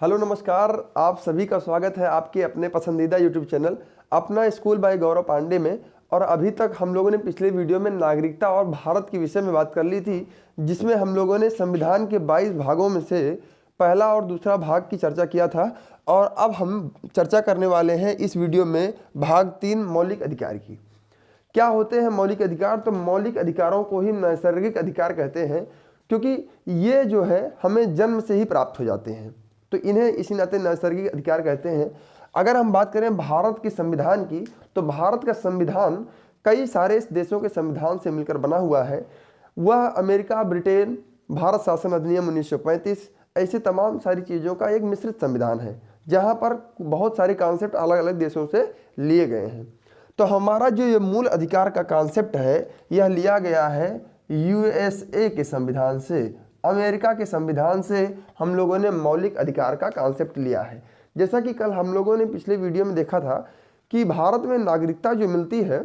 Hello नमस्कार, आप सभी का स्वागत है आपके अपने पसंदीदा यूट्यूब चैनल अपना स्कूल बाय गौरव पांडे में। और अभी तक हम लोगों ने पिछले वीडियो में नागरिकता और भारत के विषय में बात कर ली थी, जिसमें हम लोगों ने संविधान के 22 भागों में से पहला और दूसरा भाग की चर्चा किया था। और अब हम चर्चा करने वाले हैं इस वीडियो में भाग 3 मौलिक अधिकार की। क्या होते हैं मौलिक अधिकार? तो मौलिक अधिकारों को ही नैसर्गिक अधिकार कहते हैं, क्योंकि ये जो है हमें जन्म से ही प्राप्त हो जाते हैं, तो इन्हें इसी नाते नैसर्गिक अधिकार कहते हैं। अगर हम बात करें भारत के संविधान की, तो भारत का संविधान कई सारे देशों के संविधान से मिलकर बना हुआ है। वह अमेरिका, ब्रिटेन, भारत शासन अधिनियम 1935 ऐसे तमाम सारी चीज़ों का एक मिश्रित संविधान है, जहाँ पर बहुत सारे कॉन्सेप्ट अलग अलग देशों से लिए गए हैं। तो हमारा जो ये मूल अधिकार का कॉन्सेप्ट है, यह लिया गया है यूएसए के संविधान से, अमेरिका के संविधान से हम लोगों ने मौलिक अधिकार का कॉन्सेप्ट लिया है। जैसा कि कल हम लोगों ने पिछले वीडियो में देखा था कि भारत में नागरिकता जो मिलती है,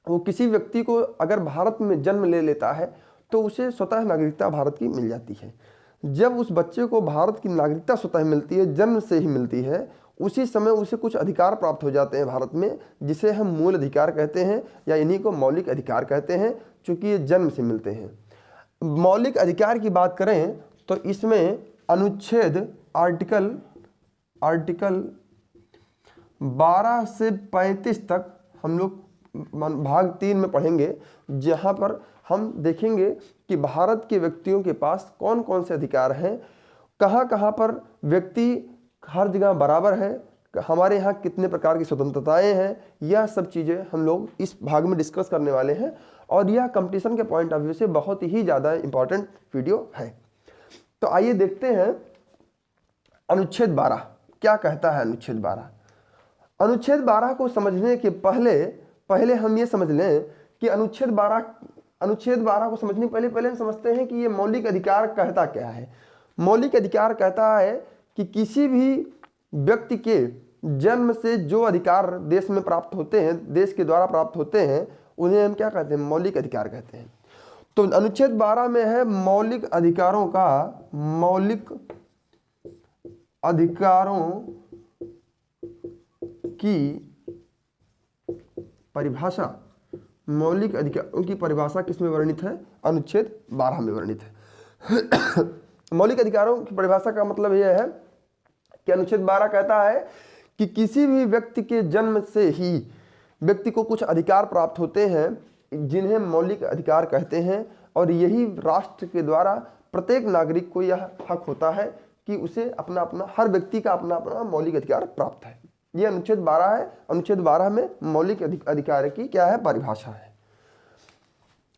वो किसी व्यक्ति को अगर भारत में जन्म ले लेता है तो उसे स्वतः नागरिकता भारत की मिल जाती है। जब उस बच्चे को भारत की नागरिकता स्वतः मिलती है, जन्म से ही मिलती है, उसी समय उसे कुछ अधिकार प्राप्त हो जाते हैं भारत में, जिसे हम मूल अधिकार कहते हैं या इन्हीं को मौलिक अधिकार कहते हैं, चूँकि ये जन्म से मिलते हैं। मौलिक अधिकार की बात करें तो इसमें अनुच्छेद आर्टिकल 12 से 35 तक हम लोग भाग 3 में पढ़ेंगे, जहाँ पर हम देखेंगे कि भारत के व्यक्तियों के पास कौन कौन से अधिकार हैं, कहाँ कहाँ पर व्यक्ति हर जगह बराबर है, हमारे यहाँ कितने प्रकार की स्वतंत्रताएं हैं। यह सब चीज़ें हम लोग इस भाग में डिस्कस करने वाले हैं, और यह कंपटीशन के पॉइंट ऑफ व्यू से बहुत ही ज़्यादा इंपॉर्टेंट वीडियो है। तो आइए देखते हैं अनुच्छेद 12 क्या कहता है। अनुच्छेद 12 को समझने के पहले हम ये समझ लें कि अनुच्छेद 12 को समझने पहले हम समझते हैं कि ये मौलिक अधिकार कहता क्या है। मौलिक अधिकार कहता है कि किसी भी व्यक्ति के जन्म से जो अधिकार देश में प्राप्त होते हैं, देश के द्वारा प्राप्त होते हैं, उन्हें हम क्या कहते हैं? मौलिक अधिकार कहते हैं। तो अनुच्छेद 12 में है मौलिक अधिकारों की परिभाषा। मौलिक अधिकारों की परिभाषा किसमें वर्णित है? अनुच्छेद 12 में वर्णित है। मौलिक अधिकारों की परिभाषा का मतलब यह है कि अनुच्छेद 12 कहता है कि किसी भी व्यक्ति के जन्म से ही व्यक्ति को कुछ अधिकार प्राप्त होते हैं, जिन्हें मौलिक अधिकार कहते हैं, और यही राष्ट्र के द्वारा प्रत्येक नागरिक को यह हक होता है कि उसे हर व्यक्ति का अपना मौलिक अधिकार प्राप्त है। यह अनुच्छेद 12 है। अनुच्छेद 12 में मौलिक अधिकार की क्या है? परिभाषा है।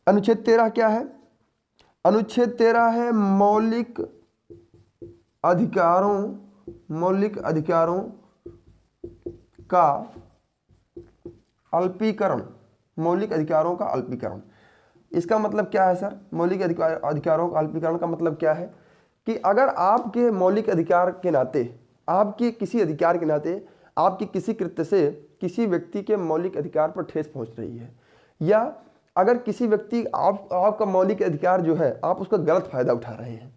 अनुच्छेद 13 क्या है? अनुच्छेद 13 है मौलिक अधिकारों का अल्पीकरण। मौलिक अधिकारों का अल्पीकरण, इसका मतलब क्या है सर? मौलिक अधिकारों का अल्पीकरण का मतलब क्या है कि अगर आपके मौलिक अधिकार के नाते, आपके किसी अधिकार के नाते, आपके किसी कृत्य से किसी व्यक्ति के मौलिक अधिकार पर ठेस पहुंच रही है, या अगर किसी व्यक्ति आपका मौलिक अधिकार जो है, आप उसका गलत फायदा उठा रहे हैं,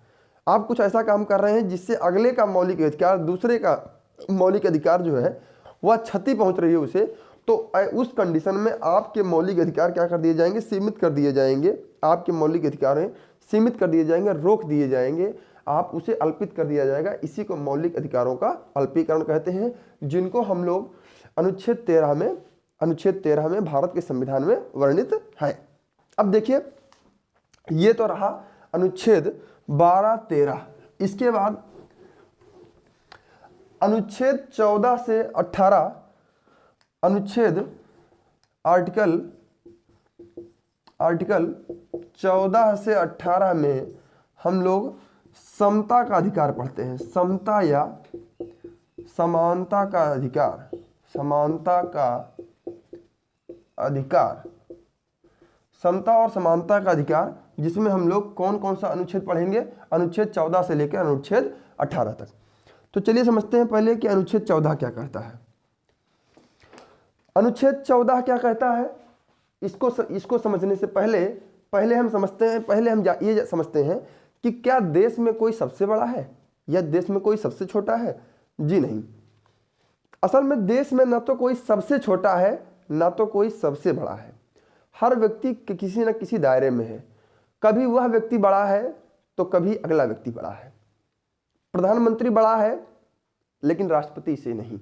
आप कुछ ऐसा काम कर रहे हैं जिससे अगले का मौलिक अधिकार, दूसरे का मौलिक अधिकार जो है वह क्षति पहुंच रही है उसे, तो उस कंडीशन में आपके मौलिक अधिकार क्या कर दिए जाएंगे? सीमित कर दिए जाएंगे। आपके मौलिक अधिकार सीमित कर दिए जाएंगे, रोक दिए जाएंगे, आप उसे अल्पित कर दिया जाएगा। इसी को मौलिक अधिकारों का अल्पीकरण कहते हैं, जिनको हम लोग अनुच्छेद 13 में भारत के संविधान में वर्णित है। अब देखिए, ये तो रहा अनुच्छेद 12-13। इसके बाद अनुच्छेद 14 से 18, आर्टिकल 14 से 18 में हम लोग समता का अधिकार पढ़ते हैं। समता या समानता का अधिकार। समता और समानता का अधिकार, जिसमें हम लोग कौन कौन सा अनुच्छेद पढ़ेंगे? अनुच्छेद 14 से लेकर अनुच्छेद 18 तक। तो चलिए समझते हैं पहले कि अनुच्छेद 14 क्या कहता है। अनुच्छेद 14 क्या कहता है, इसको समझने से पहले हम ये समझते हैं कि क्या देश में कोई सबसे बड़ा है? यह देश में कोई सबसे छोटा है? जी नहीं। असल में देश में ना तो कोई सबसे छोटा है ना तो कोई सबसे बड़ा है। हर व्यक्ति किसी न किसी दायरे में है। कभी वह व्यक्ति बड़ा है तो कभी अगला व्यक्ति बड़ा है। प्रधानमंत्री बड़ा है लेकिन राष्ट्रपति से नहीं,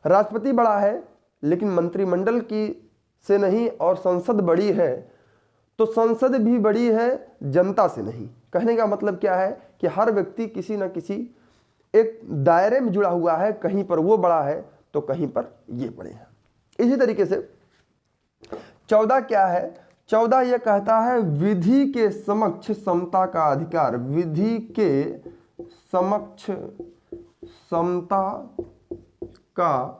राष्ट्रपति बड़ा है लेकिन मंत्रिमंडल की से नहीं, और संसद बड़ी है तो संसद भी बड़ी है जनता से नहीं। कहने का मतलब क्या है कि हर व्यक्ति किसी न किसी एक दायरे में जुड़ा हुआ है, कहीं पर वो बड़ा है तो कहीं पर ये बड़े हैं। इसी तरीके से 14 क्या है? 14 ये कहता है विधि के समक्ष समता का अधिकार। विधि के समक्ष समता का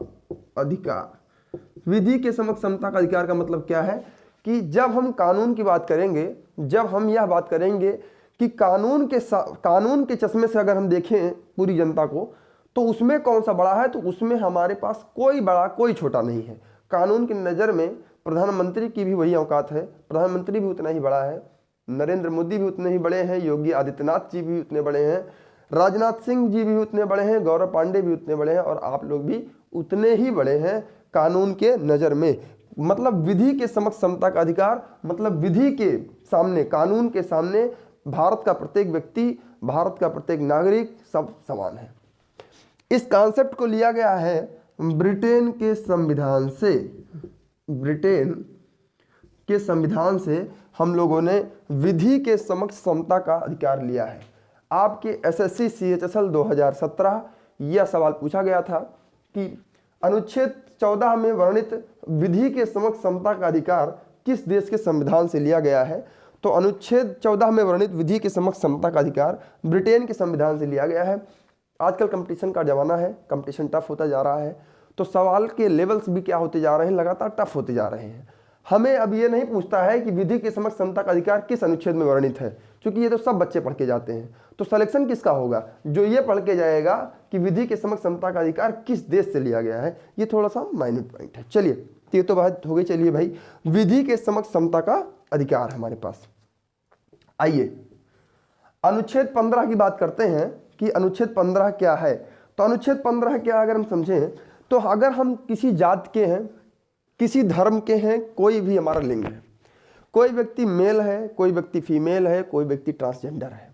अधिकार। विधि के समक्ष समता का अधिकार का मतलब क्या है कि जब हम कानून की बात करेंगे, जब हम यह बात करेंगे कि कानून के चश्मे से अगर हम देखें पूरी जनता को, तो उसमें कौन सा बड़ा है, तो उसमें हमारे पास कोई बड़ा कोई छोटा नहीं है। कानून की नज़र में प्रधानमंत्री की भी वही औकात है, प्रधानमंत्री भी उतना ही बड़ा है, नरेंद्र मोदी भी उतने ही बड़े हैं, योगी आदित्यनाथ जी भी उतने बड़े हैं, राजनाथ सिंह जी भी उतने बड़े हैं, गौरव पांडे भी उतने बड़े हैं, और आप लोग भी उतने ही बड़े हैं कानून के नज़र में। मतलब विधि के समक्ष समता का अधिकार, मतलब विधि के सामने, कानून के सामने भारत का प्रत्येक व्यक्ति, भारत का प्रत्येक नागरिक सब समान है। इस कॉन्सेप्ट को लिया गया है ब्रिटेन के संविधान से। ब्रिटेन के संविधान से हम लोगों ने विधि के समक्ष समता का अधिकार लिया है। आपके एसएससी CHSL 2017 यह सवाल पूछा गया था कि अनुच्छेद 14 में वर्णित विधि के समक्ष समता का अधिकार किस देश के संविधान से लिया गया है? तो अनुच्छेद 14 में वर्णित विधि के समक्ष समता का अधिकार ब्रिटेन के संविधान से लिया गया है। आजकल कंपटीशन का जमाना है, कंपटीशन टफ होता जा रहा है, तो सवाल के लेवल्स भी क्या होते जा रहे हैं, लगातार टफ होते जा रहे हैं। हमें अब ये नहीं पूछता है कि विधि के समक्ष समता का अधिकार किस अनुच्छेद में वर्णित है, क्योंकि ये तो सब बच्चे पढ़ के जाते हैं। तो सिलेक्शन किसका होगा? जो ये पढ़ के जाएगा कि विधि के समक्ष समता का अधिकार किस देश से लिया गया है। ये थोड़ा सा माइन्यूट पॉइंट है। चलिए, ये तो बात हो गई। चलिए भाई, विधि के समक्ष समता का अधिकार हमारे पास। आइए अनुच्छेद 15 की बात करते हैं कि अनुच्छेद 15 क्या है। तो अनुच्छेद 15 क्या, अगर हम समझें तो अगर हम किसी जात के हैं, किसी धर्म के हैं, कोई भी हमारा लिंग है, कोई व्यक्ति मेल है, कोई व्यक्ति फीमेल है, कोई व्यक्ति ट्रांसजेंडर है,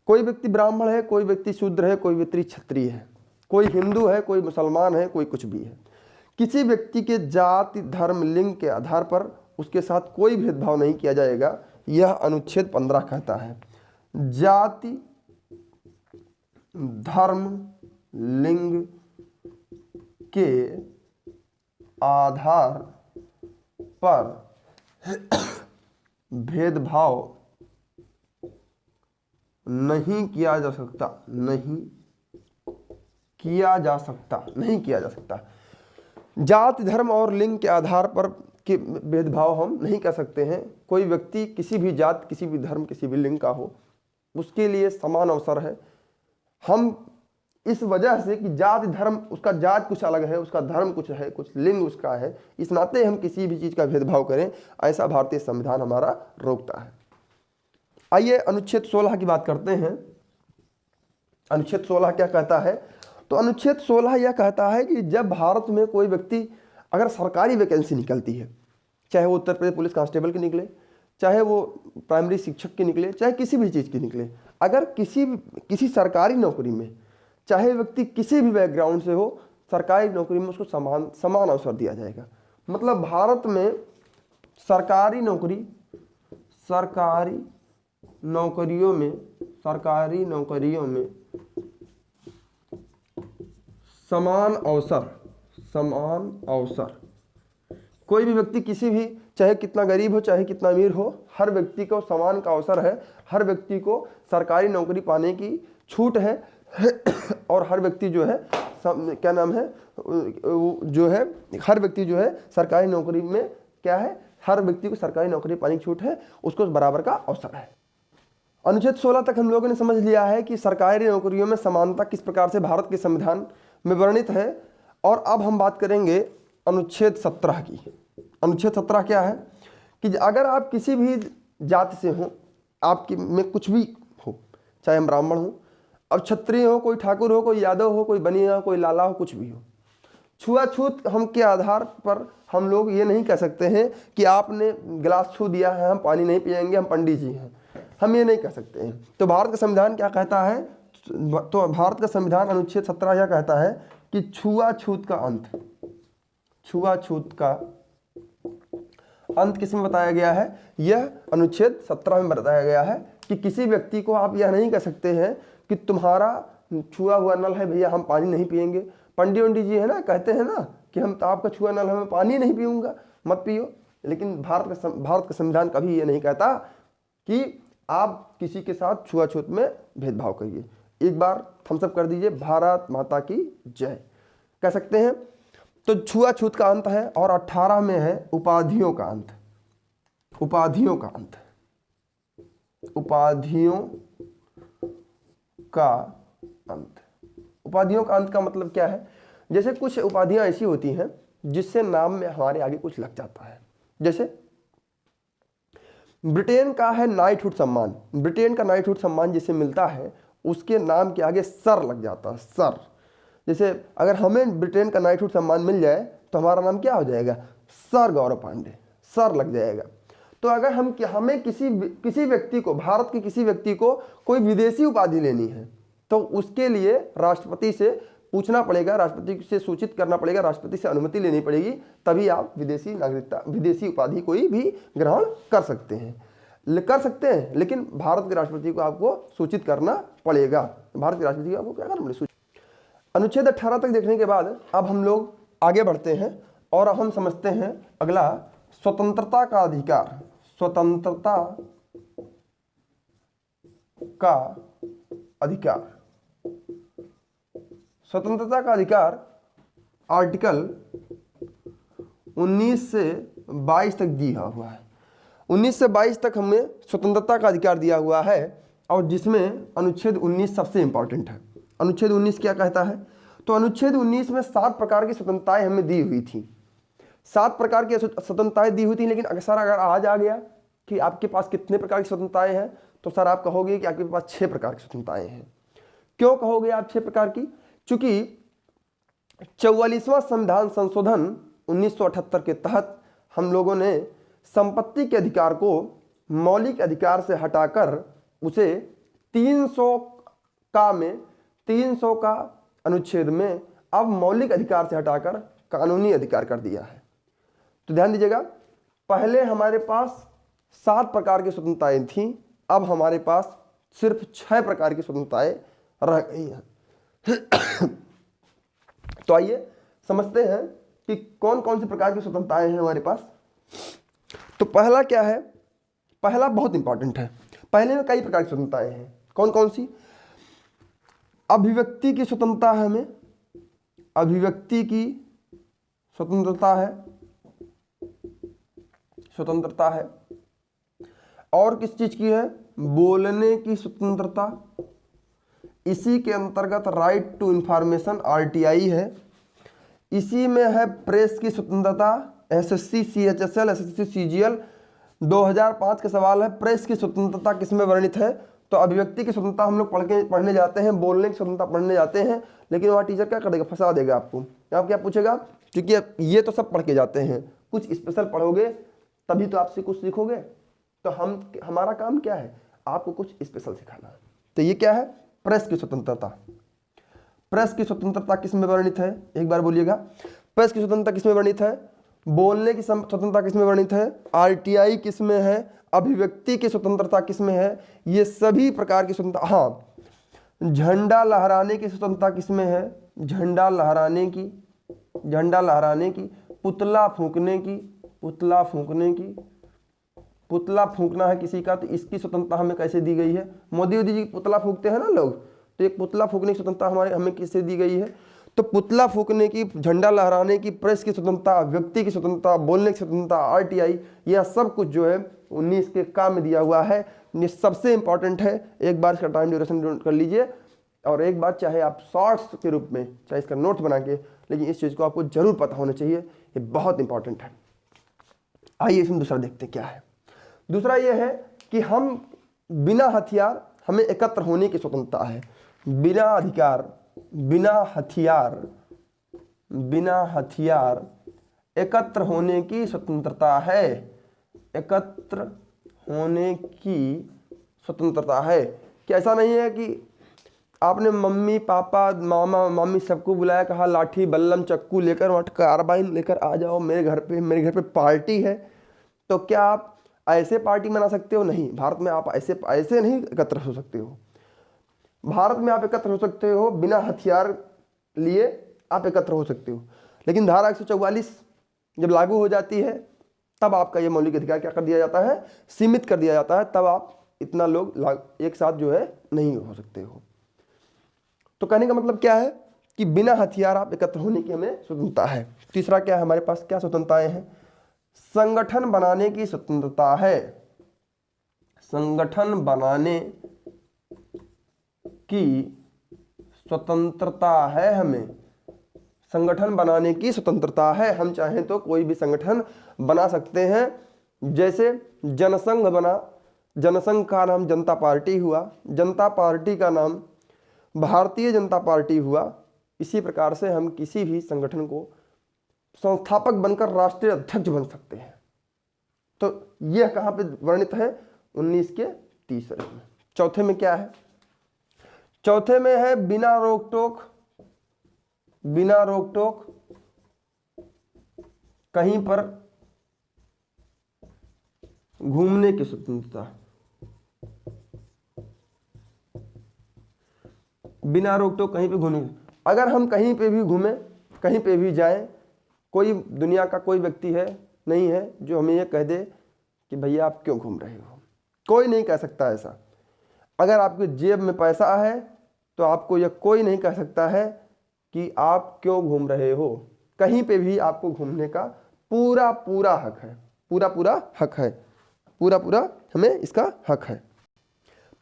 कोई व्यक्ति ब्राह्मण है, कोई व्यक्ति शूद्र है, कोई व्यक्ति क्षत्रिय है, कोई हिंदू है, कोई मुसलमान है, कोई कुछ भी है, किसी व्यक्ति के जाति धर्म लिंग के आधार पर उसके साथ कोई भेदभाव नहीं किया जाएगा। यह अनुच्छेद 15 कहता है। जाति धर्म लिंग के आधार पर भेदभाव नहीं किया जा सकता, नहीं किया जा सकता, नहीं किया जा सकता। जाति धर्म और लिंग के आधार पर के भेदभाव हम नहीं कर सकते हैं। कोई व्यक्ति किसी भी जात, किसी भी धर्म, किसी भी लिंग का हो, उसके लिए समान अवसर है। हम इस वजह से कि जाति धर्म, उसका जात कुछ अलग है, उसका धर्म कुछ है, कुछ लिंग उसका है, इस नाते हम किसी भी चीज़ का भेदभाव करें, ऐसा भारतीय संविधान हमारा रोकता है। आइए अनुच्छेद 16 की बात करते हैं। अनुच्छेद 16 क्या कहता है? तो अनुच्छेद 16 यह कहता है कि जब भारत में कोई व्यक्ति, अगर सरकारी वैकेंसी निकलती है, चाहे वो उत्तर प्रदेश पुलिस कांस्टेबल की निकले, चाहे वो प्राइमरी शिक्षक की निकले, चाहे किसी भी चीज़ की निकले, अगर किसी सरकारी नौकरी में, चाहे व्यक्ति किसी भी बैकग्राउंड से हो, सरकारी नौकरी में उसको समान अवसर दिया जाएगा। मतलब भारत में सरकारी नौकरियों में समान अवसर। कोई भी व्यक्ति किसी भी, चाहे कितना गरीब हो, चाहे कितना अमीर हो, हर व्यक्ति को समान का अवसर है। हर व्यक्ति को सरकारी नौकरी पाने की छूट है और हर व्यक्ति जो है क्या नाम है, जो है हर व्यक्ति जो है सरकारी नौकरी में क्या है, हर व्यक्ति को सरकारी नौकरी पाने की छूट है, उसको बराबर का अवसर है। अनुच्छेद 16 तक हम लोगों ने समझ लिया है कि सरकारी नौकरियों में समानता किस प्रकार से भारत के संविधान में वर्णित है। और अब हम बात करेंगे अनुच्छेद 17 की। अनुच्छेद 17 क्या है कि अगर आप किसी भी जाति से हो, आपकी में कुछ भी हो, चाहे हम ब्राह्मण हो, अब क्षत्रिय हो, कोई ठाकुर हो, कोई यादव हो, कोई बनिया हो, कोई लाला हो, कुछ भी हो। छुआछूत हम के आधार पर हम लोग ये नहीं कह सकते हैं कि आपने गिलास छू दिया है, हम पानी नहीं पिएंगे, हम पंडित जी हैं, हम ये नहीं कह सकते हैं। तो भारत का संविधान क्या कहता है? तो भारत का संविधान अनुच्छेद 17 यह कहता है कि छुआछूत का अंत, छुआछूत का अंत किस में बताया गया है? यह अनुच्छेद 17 में बताया गया है कि किसी व्यक्ति को आप यह नहीं कह सकते हैं कि तुम्हारा छुआ हुआ नल है भैया, हम पानी नहीं पिएंगे। पंडित जी है ना, कहते हैं ना कि हम तो आपका छुआ नल है, मैं पानी नहीं पीऊंगा, मत पियो। लेकिन भारत का संविधान कभी ये नहीं कहता कि आप किसी के साथ छुआछूत में भेदभाव करिए। एक बार थम्स अप कर दीजिए, भारत माता की जय कह सकते हैं। तो छुआछूत का अंत है। और 18 में है उपाधियों का अंत, उपाधियों का अंत, उपाधियों का अंत। उपाधियों का अंत का मतलब क्या है? जैसे कुछ उपाधियां ऐसी होती हैं जिससे नाम में हमारे आगे कुछ लग जाता है। जैसे ब्रिटेन का है नाइटहुड सम्मान, ब्रिटेन का नाइटहुड सम्मान जिसे मिलता है उसके नाम के आगे सर लग जाता है, सर। जैसे अगर हमें ब्रिटेन का नाइटहुड सम्मान मिल जाए तो हमारा नाम क्या हो जाएगा? सर गौरव पांडे, सर लग जाएगा। तो अगर हमें किसी व्यक्ति को, भारत के किसी व्यक्ति को कोई विदेशी उपाधि लेनी है तो उसके लिए राष्ट्रपति से पूछना पड़ेगा, राष्ट्रपति से सूचित करना पड़ेगा, राष्ट्रपति से अनुमति लेनी पड़ेगी, तभी आप विदेशी नागरिकता, विदेशी उपाधि कोई भी ग्रहण कर सकते हैं। लेकिन भारत के राष्ट्रपति को आपको सूचित करना पड़ेगा। भारत के राष्ट्रपति को आपको क्या करना पड़ेगा? अनुच्छेद 18 तक देखने के बाद अब हम लोग आगे बढ़ते हैं और हम समझते हैं अगला स्वतंत्रता का अधिकार। स्वतंत्रता का अधिकार, स्वतंत्रता का अधिकार आर्टिकल 19 से 22 तक दिया हुआ है। 19 से 22 तक हमें स्वतंत्रता का अधिकार दिया हुआ है और जिसमें अनुच्छेद 19 सबसे इंपॉर्टेंट है। अनुच्छेद 19 क्या कहता है? तो अनुच्छेद 19 में 7 प्रकार की स्वतंत्रताएं हमें दी हुई थी, 7 प्रकार की स्वतंत्रताएं दी हुई थी। लेकिन अगर आज आ गया कि आपके पास कितने प्रकार की स्वतंत्रताएं हैं तो सर आप कहोगे कि आपके पास 6 प्रकार की स्वतंत्रताएं हैं। क्यों कहोगे आप 6 प्रकार की? चूंकि 44वां संविधान संशोधन 1978 के तहत हम लोगों ने संपत्ति के अधिकार को मौलिक अधिकार से हटाकर उसे 300 का अनुच्छेद में अब मौलिक अधिकार से हटाकर कानूनी अधिकार कर दिया है। तो ध्यान दीजिएगा, पहले हमारे पास 7 प्रकार की स्वतंत्रताएं थीं, अब हमारे पास सिर्फ 6 प्रकार की स्वतंत्रताएं रह गई हैं। तो आइए समझते हैं कि कौन कौन सी प्रकार की स्वतंत्रताएं हैं हमारे पास। तो पहला क्या है? पहला बहुत इंपॉर्टेंट है। पहले में कई प्रकार की स्वतंत्रताएं हैं। कौन कौन सी? अभिव्यक्ति की स्वतंत्रता है, हमें अभिव्यक्ति की स्वतंत्रता है। और किस चीज की है? बोलने की स्वतंत्रता। इसी के अंतर्गत राइट टू इंफॉर्मेशन RTI है। इसी में है प्रेस की स्वतंत्रता, SSC CHSL, SSC CGL। 2005 का सवाल है, प्रेस की स्वतंत्रता किसमें वर्णित है? तो अभिव्यक्ति की स्वतंत्रता हम लोग पढ़ने जाते हैं, बोलने की स्वतंत्रता पढ़ने जाते हैं, लेकिन वहाँ टीचर क्या करेगा? फंसा देगा आपको। आप क्या पूछेगा? क्योंकि ये तो सब पढ़ के जाते हैं, कुछ स्पेशल पढ़ोगे तभी तो आपसे कुछ सीखोगे। तो हमारा काम क्या है? आपको कुछ स्पेशल सिखाना। तो ये क्या है? प्रेस की स्वतंत्रता। प्रेस की स्वतंत्रता किसमें वर्णित है? एक बार बोलिएगा, प्रेस की स्वतंत्रता किसमें वर्णित है? बोलने की स्वतंत्रता किसमें वर्णित है? RTI किसमें है? अभिव्यक्ति की स्वतंत्रता किसमें है? ये सभी प्रकार की स्वतंत्रता। हाँ, झंडा लहराने की स्वतंत्रता किसमें है? झंडा लहराने की, पुतला फूंकना है किसी का, तो इसकी स्वतंत्रता हमें कैसे दी गई है? मोदी जी पुतला फूंकते हैं ना लोग, तो एक पुतला फूंकने की स्वतंत्रता हमें किससे दी गई है? तो पुतला फूंकने की, झंडा लहराने की, प्रेस की स्वतंत्रता, व्यक्ति की स्वतंत्रता, बोलने की स्वतंत्रता, RTI, यह सब कुछ जो है 19 के काम में दिया हुआ है। ये सबसे इंपॉर्टेंट है। एक बार इसका टाइम ड्यूरेशन नोट कर लीजिए और एक बार चाहे आप शॉर्ट्स के रूप में चाहे इसका नोट बना के, लेकिन इस चीज़ को आपको जरूर पता होना चाहिए, ये बहुत इंपॉर्टेंट है। आइए इसमें दूसरा देखते क्या है। दूसरा ये है कि हम बिना हथियार, हमें एकत्र होने की स्वतंत्रता है। बिना अधिकार, बिना हथियार एकत्र होने की स्वतंत्रता है। एकत्र होने की स्वतंत्रता है। कि ऐसा नहीं है कि आपने मम्मी पापा मामा मामी सबको बुलाया, कहा लाठी बल्लम चक्कू लेकर वहाँ कार्बाइन लेकर आ जाओ मेरे घर पे पार्टी है, तो क्या आप ऐसे पार्टी मना सकते हो? नहीं, भारत में आप ऐसे नहीं एकत्र हो सकते हो। भारत में आप एकत्र हो सकते हो बिना हथियार लिए, आप एकत्र हो सकते हो, लेकिन धारा 144 जब लागू हो जाती है तब आपका ये मौलिक अधिकार क्या कर दिया जाता है? सीमित कर दिया जाता है। तब आप इतना लोग एक साथ जो है नहीं हो सकते हो। तो कहने का मतलब क्या है कि बिना हथियार आप एकत्र होने की हमें स्वतंत्रता है। तीसरा क्या है हमारे पास, क्या स्वतंत्रताएं हैं? संगठन बनाने की स्वतंत्रता है। संगठन बनाने की स्वतंत्रता है हमें। संगठन बनाने की स्वतंत्रता है। हम चाहें तो कोई भी संगठन बना सकते हैं। जैसे जनसंघ बना, जनसंघ का नाम जनता पार्टी हुआ, जनता पार्टी का नाम भारतीय जनता पार्टी हुआ। इसी प्रकार से हम किसी भी संगठन को संस्थापक बनकर राष्ट्रीय अध्यक्ष बन सकते हैं। तो यह कहाँ पे वर्णित है? 19 के तीसरे में। चौथे में क्या है? चौथे में है बिना रोक टोक कहीं पर घूमने की स्वतंत्रता। बिना रोक टोक कहीं पे घूमने, अगर हम कहीं पे भी घूमें, कहीं पे भी जाएं, कोई दुनिया का कोई व्यक्ति है नहीं है जो हमें ये कह दे कि भैया आप क्यों घूम रहे हो। कोई नहीं कह सकता ऐसा। अगर आपकी जेब में पैसा है तो आपको यह कोई नहीं कह सकता है कि आप क्यों घूम रहे हो। कहीं पे भी आपको घूमने का पूरा हक है। पूरा हक है। पूरा हमें इसका हक है।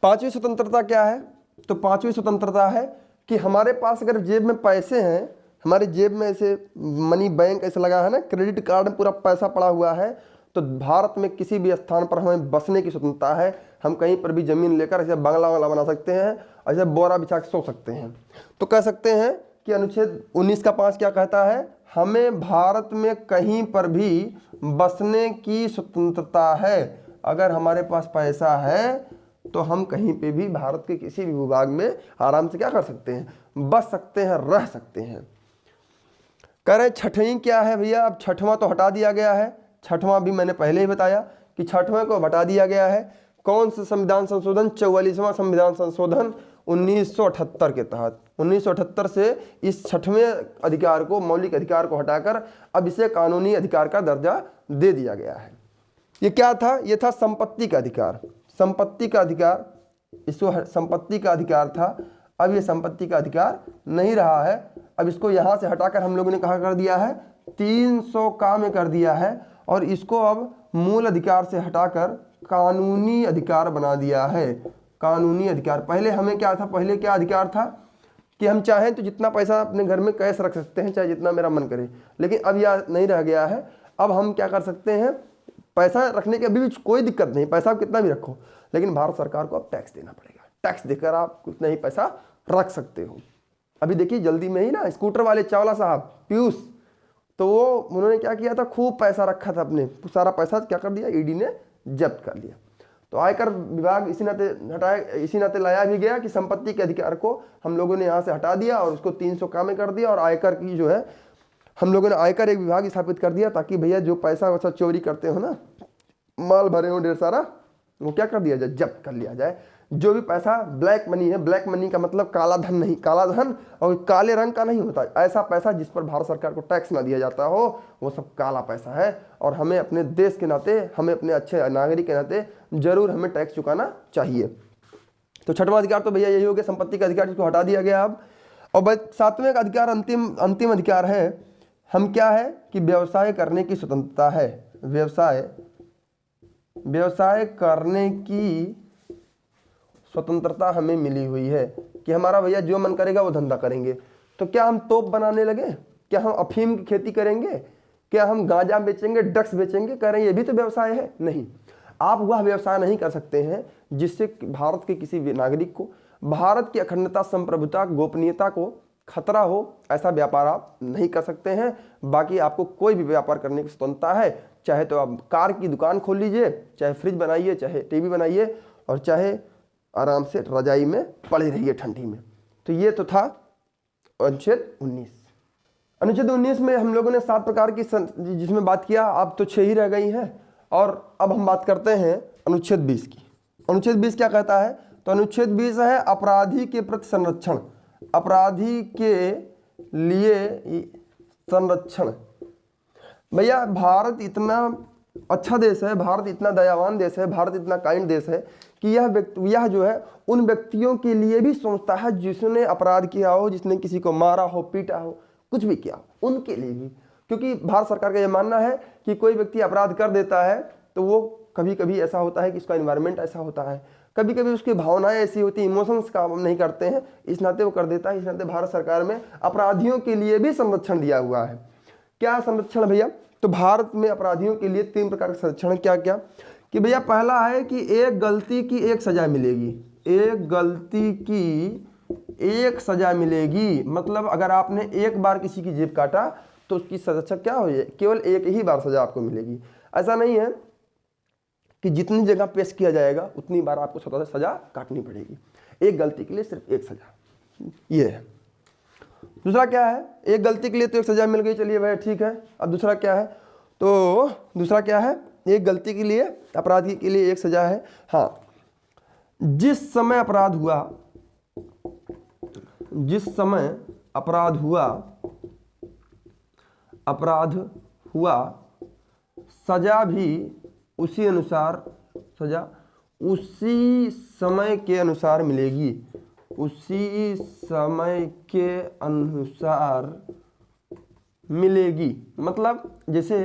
पांचवी स्वतंत्रता क्या है? तो पांचवी स्वतंत्रता है कि हमारे पास अगर जेब में पैसे हैं, हमारी जेब में ऐसे मनी बैंक ऐसे लगा है ना, क्रेडिट कार्ड में पूरा पैसा पड़ा हुआ है, तो भारत में किसी भी स्थान पर हमें बसने की स्वतंत्रता है। हम कहीं पर भी जमीन लेकर ऐसे बंगला बना सकते हैं, ऐसे बोरा बिछा के सो सकते हैं। तो कह सकते हैं कि अनुच्छेद 19 का 5 क्या कहता है? हमें भारत में कहीं पर भी बसने की स्वतंत्रता है। अगर हमारे पास पैसा है तो हम कहीं पे भी भारत के किसी भी भूभाग में आराम से क्या कर सकते हैं? बस सकते हैं, रह सकते हैं। कह रहे छठवीं क्या है भैया? अब छठवां तो हटा दिया गया है। छठवां भी मैंने पहले ही बताया कि छठवें को हटा दिया गया है। कौन सा संविधान संशोधन? 44वां संविधान संशोधन 1978 के तहत। 1978 से इस छठवें अधिकार को, मौलिक अधिकार को हटाकर अब इसे कानूनी अधिकार का दर्जा दे दिया गया है। ये क्या था? ये था संपत्ति का अधिकार। संपत्ति का अधिकार, इसको संपत्ति का अधिकार था, अब ये संपत्ति का अधिकार नहीं रहा है। अब इसको यहाँ से हटाकर हम लोगों ने कहा कर दिया है 300 का में कर दिया है, और इसको अब मूल अधिकार से हटाकर कानूनी अधिकार बना दिया है। कानूनी अधिकार। पहले हमें क्या था? पहले क्या अधिकार था कि हम चाहें तो जितना पैसा अपने घर में कैश रख सकते हैं, चाहे जितना मेरा मन करे, लेकिन अब यह नहीं रह गया है। अब हम क्या कर सकते हैं? पैसा रखने के अभी भी कोई दिक्कत नहीं, पैसा आप कितना भी रखो, लेकिन भारत सरकार को अब टैक्स देना पड़ेगा। टैक्स देकर आप कितना ही पैसा रख सकते हो। अभी देखिए जल्दी में ही ना स्कूटर वाले चावला साहब पीयूष, तो वो उन्होंने क्या किया था? खूब पैसा रखा था अपने, सारा पैसा क्या कर दिया? ईडी ने जब्त कर लिया। तो आयकर विभाग इसी नाते लाया भी गया कि संपत्ति के अधिकार को हम लोगों ने यहाँ से हटा दिया और उसको 300 का में कर दिया, और आयकर की जो है हम लोगों ने आयकर एक विभाग स्थापित कर दिया, ताकि भैया जो पैसा वैसा चोरी करते हो ना, माल भरे हो ढेर सारा, वो क्या कर दिया जाए? जब्त कर लिया जाए। जो भी पैसा ब्लैक मनी है, ब्लैक मनी का मतलब काला धन नहीं, काला धन और काले रंग का नहीं होता, ऐसा पैसा जिस पर भारत सरकार को टैक्स ना दिया जाता हो, वो सब काला पैसा है। और हमें अपने देश के नाते, हमें अपने अच्छे नागरिक के नाते जरूर हमें टैक्स चुकाना चाहिए। तो छठवां अधिकार तो भैया यही हो गया, संपत्ति का अधिकार, जिसको हटा दिया गया अब। और सातवें का अधिकार, अंतिम अधिकार है, हम क्या है कि व्यवसाय करने की स्वतंत्रता है। व्यवसाय करने की स्वतंत्रता हमें मिली हुई है कि हमारा भैया जो मन करेगा वो धंधा करेंगे। तो क्या हम तोप बनाने लगे? क्या हम अफीम की खेती करेंगे? क्या हम गांजा बेचेंगे, ड्रग्स बेचेंगे? कह रहे हैं ये भी तो व्यवसाय है। नहीं, आप वह व्यवसाय नहीं कर सकते हैं जिससे भारत के किसी भी नागरिक को भारत की अखंडता, संप्रभुता, गोपनीयता को खतरा हो ऐसा व्यापार आप नहीं कर सकते हैं। बाकी आपको कोई भी व्यापार करने की स्वतंत्रता है, चाहे तो आप कार की दुकान खोल लीजिए, चाहे फ्रिज बनाइए, चाहे टीवी बनाइए, और चाहे आराम से रजाई में पड़े रहिए ठंडी में। तो ये तो था अनुच्छेद 19। अनुच्छेद 19 में हम लोगों ने 7 प्रकार की जिसमें बात किया, अब तो 6 ही रह गई हैं। और अब हम बात करते हैं अनुच्छेद 20 की। अनुच्छेद 20 क्या कहता है? तो अनुच्छेद 20 है अपराधी के प्रति संरक्षण, अपराधी के लिए संरक्षण। भैया भारत इतना अच्छा देश है, भारत इतना दयावान देश है, भारत इतना काइंड देश है कि यह जो है उन व्यक्तियों के लिए भी सोचता है जिसने अपराध किया हो, जिसने किसी को मारा हो, पीटा हो, कुछ भी किया हो, उनके लिए भी। क्योंकि भारत सरकार का यह मानना है कि कोई व्यक्ति अपराध कर देता है तो वो कभी कभी ऐसा होता है कि उसका एनवायरनमेंट ऐसा होता है, कभी कभी उसकी भावनाएं ऐसी होती, इमोशंस काम नहीं करते हैं, इस नाते वो कर देता है। इस नाते भारत सरकार में अपराधियों के लिए भी संरक्षण दिया हुआ है। क्या संरक्षण भैया? तो भारत में अपराधियों के लिए 3 प्रकार का संरक्षण। क्या क्या? कि भैया पहला है कि एक गलती की एक सजा मिलेगी, एक गलती की एक सजा मिलेगी। मतलब अगर आपने एक बार किसी की जेब काटा तो उसकी सजा क्या हो जाए? केवल एक ही बार सजा आपको मिलेगी। ऐसा नहीं है कि जितनी जगह पेश किया जाएगा उतनी बार आपको स्वतः सजा काटनी पड़ेगी। एक गलती के लिए सिर्फ एक सजा, ये है। दूसरा क्या है? एक गलती के लिए तो एक सजा मिल गई, चलिए भाई ठीक है। अब दूसरा क्या है? तो दूसरा क्या है? एक गलती के लिए, अपराधी के लिए एक सजा है। हाँ, जिस समय अपराध हुआ, जिस समय अपराध हुआ सजा भी उसी अनुसार, सजा उसी समय के अनुसार मिलेगी, उसी समय के अनुसार मिलेगी। मतलब जैसे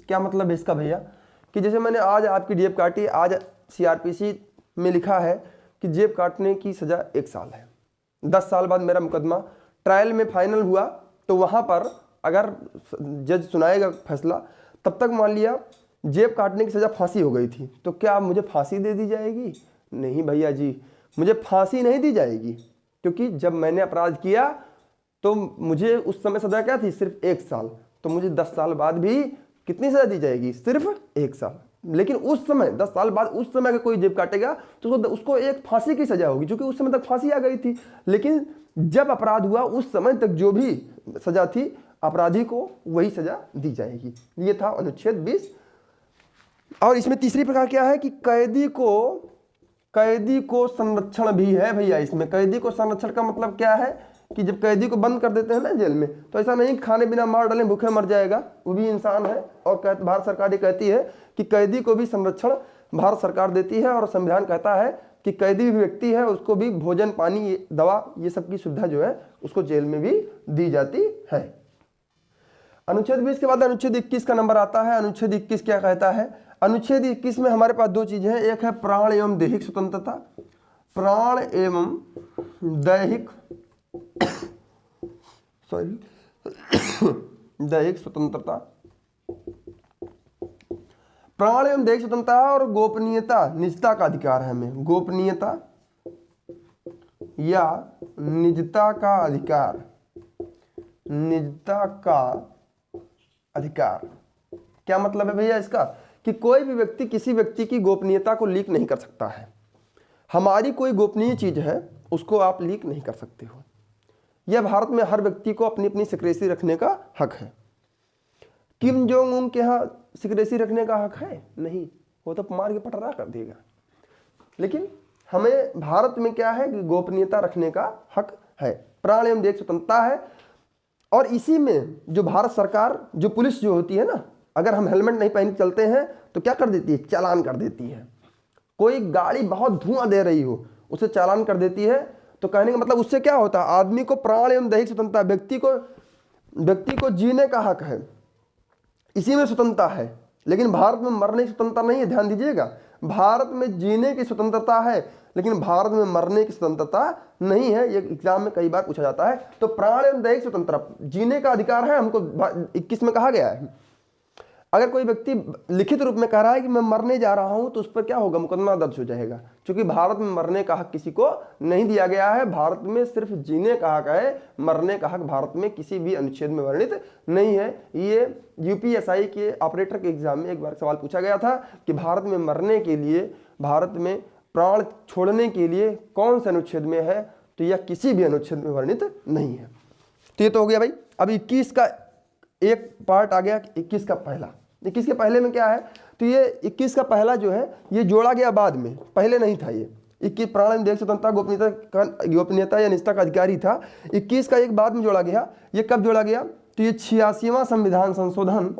क्या मतलब है इसका भैया? कि जैसे मैंने आज आपकी जेब काटी, आज CRPC में लिखा है कि जेब काटने की सजा 1 साल है। 10 साल बाद मेरा मुकदमा ट्रायल में फाइनल हुआ तो वहां पर अगर जज सुनाएगा फैसला, तब तक मान लिया जेब काटने की सजा फांसी हो गई थी, तो क्या मुझे फांसी दे दी जाएगी? नहीं भैया जी, मुझे फांसी नहीं दी जाएगी, क्योंकि जब मैंने अपराध किया तो मुझे उस समय सजा क्या थी? सिर्फ 1 साल। तो मुझे 10 साल बाद भी कितनी सजा दी जाएगी? सिर्फ 1 साल। लेकिन उस समय 10 साल बाद उस समय का कोई जेब काटेगा तो उसको एक फांसी की सजा होगी, क्योंकि उस समय तक फांसी आ गई थी। लेकिन जब अपराध हुआ उस समय तक जो भी सजा थी, अपराधी को वही सजा दी जाएगी। ये था अनुच्छेद 20। और इसमें तीसरी प्रकार क्या है? कि कैदी को संरक्षण भी है भैया। इसमें कैदी को संरक्षण का मतलब क्या है? कि जब कैदी को बंद कर देते हैं ना जेल में, तो ऐसा नहीं खाने बिना मार डालें, भूखे मर जाएगा, वो भी इंसान है। और भारत सरकार ये कहती है कि कैदी को भी संरक्षण भारत सरकार देती है, और संविधान कहता है कि कैदी भी व्यक्ति है, उसको भी भोजन, पानी, दवा, ये सब की सुविधा जो है उसको जेल में भी दी जाती है। अनुच्छेद 20 के बाद अनुच्छेद 21 का नंबर आता है। अनुच्छेद 21 क्या कहता है? अनुच्छेद 21 में हमारे पास 2 चीजें हैं। एक है प्राण एवं दैहिक स्वतंत्रता, प्राण एवं दैहिक दैहिक स्वतंत्रता, प्राण एवं दैहिक स्वतंत्रता और गोपनीयता, निजता का अधिकार है हमें। गोपनीयता या निजता का अधिकार, निजता का अधिकार। क्या मतलब है भैया इसका? कि कोई भी व्यक्ति किसी व्यक्ति की गोपनीयता को लीक नहीं कर सकता है। हमारी कोई गोपनीय चीज है उसको आप लीक नहीं कर सकते हो। यह भारत में हर व्यक्ति को अपनी अपनी सिक्रेसी रखने का हक है। किम जोंग उन के यहाँ सिक्रेसी रखने का हक है? नहीं, वो तो मार के पटरा कर देगा। लेकिन हमें भारत में क्या है कि गोपनीयता रखने का हक है, प्राण एवं दैहिक स्वतंत्रता है। और इसी में जो भारत सरकार, जो पुलिस जो होती है ना, अगर हम हेलमेट नहीं पहन के चलते हैं तो क्या कर देती है? चालान कर देती है। कोई गाड़ी बहुत धुआं दे रही हो, उसे चालान कर देती है। तो कहने का मतलब उससे क्या होता है? आदमी को प्राण एवं दैहिक स्वतंत्रता, व्यक्ति को जीने का हक है, इसी में स्वतंत्रता है। लेकिन भारत में मरने की स्वतंत्रता नहीं है, ध्यान दीजिएगा। भारत में जीने की स्वतंत्रता है, लेकिन भारत में मरने की स्वतंत्रता नहीं है। ये एग्जाम में कई बार पूछा जाता है। तो प्राण एवं दैहिक स्वतंत्रता, जीने का अधिकार है हमको, 21 में कहा गया है। अगर कोई व्यक्ति लिखित रूप में कह रहा है कि मैं मरने जा रहा हूं तो उस पर क्या होगा, मुकदमा दर्ज हो जाएगा, क्योंकि भारत में मरने का हक किसी को नहीं दिया गया है। भारत में सिर्फ जीने का हक है, मरने का हक भारत में किसी भी अनुच्छेद में वर्णित नहीं है। ये यूपीएसआई के ऑपरेटर के एग्जाम में एक बार सवाल पूछा गया था कि भारत में मरने के लिए, भारत में प्राण छोड़ने के लिए कौन से अनुच्छेद में है, तो यह किसी भी अनुच्छेद में वर्णित नहीं है। तो ये तो हो गया भाई। अब 21 का एक पार्ट आ गया, 21 का पहला। 21 के पहले में क्या है, तो ये 21 का पहला जो है ये जोड़ा गया बाद में, पहले नहीं था ये। 21 प्राण देश स्वतंत्रता गोपनीयता या निष्ठा का अधिकारी था। 21 का एक बाद में जोड़ा गया। ये कब जोड़ा गया, तो ये 86वां संविधान संशोधन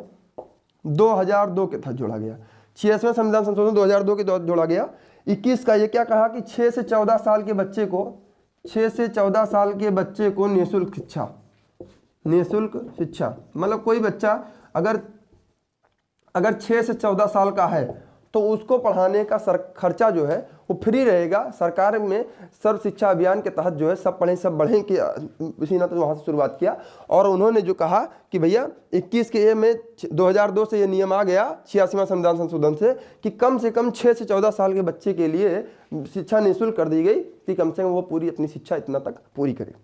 2002 के तहत जोड़ा गया। 86वां संविधान संशोधन 2002 के तहत जोड़ा गया। 21 का ये क्या कहा कि 6 से 14 साल के बच्चे को, 6 से 14 साल के बच्चे को निःशुल्क शिक्षा, निःशुल्क शिक्षा मतलब कोई बच्चा अगर 6 से 14 साल का है तो उसको पढ़ाने का खर्चा जो है वो फ्री रहेगा। सरकार में सर्व शिक्षा अभियान के तहत जो है सब पढ़ें सब बढ़ें की इसी ना तो वहाँ से शुरुआत किया। और उन्होंने जो कहा कि भैया 21 के ए में 2002 से ये नियम आ गया 86वां संविधान संशोधन से कम 6 से 14 साल के बच्चे के लिए शिक्षा निःशुल्क कर दी गई कि कम से कम वो पूरी अपनी शिक्षा इतना तक पूरी करे।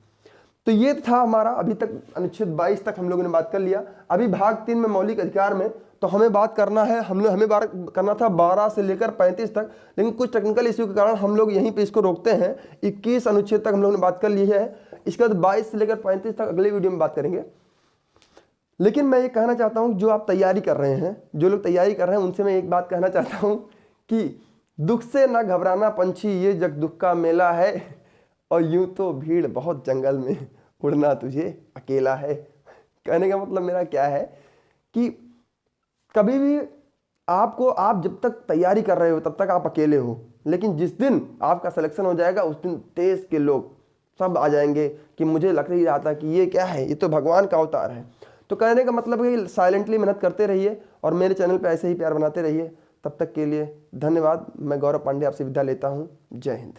तो ये था हमारा अभी तक अनुच्छेद 22 तक हम लोगों ने बात कर लिया। अभी भाग 3 में मौलिक अधिकार में तो हमें बात करना है, हमें बात करना था 12 से लेकर 35 तक, लेकिन कुछ टेक्निकल इश्यू के कारण हम लोग यहीं पे इसको रोकते हैं। 21 अनुच्छेद तक हम लोगों ने बात कर ली है। इसके बाद 22 से लेकर 35 तक अगले वीडियो में बात करेंगे। लेकिन मैं ये कहना चाहता हूँ जो आप तैयारी कर रहे हैं, जो लोग तैयारी कर रहे हैं उनसे मैं एक बात कहना चाहता हूँ कि दुख से न घबराना पंछी, ये जग दुख का मेला है, और यूं तो भीड़ बहुत जंगल में, उड़ना तुझे अकेला है। कहने का मतलब मेरा क्या है कि कभी भी आप जब तक तैयारी कर रहे हो तब तक आप अकेले हो, लेकिन जिस दिन आपका सिलेक्शन हो जाएगा उस दिन देश के लोग सब आ जाएंगे कि मुझे लग ही रहा था कि ये क्या है, ये तो भगवान का अवतार है। तो कहने का मतलब है कि साइलेंटली मेहनत करते रहिए और मेरे चैनल पे ऐसे ही प्यार बनाते रहिए। तब तक के लिए धन्यवाद। मैं गौरव पांडे आपसे विदा लेता हूँ। जय हिंद।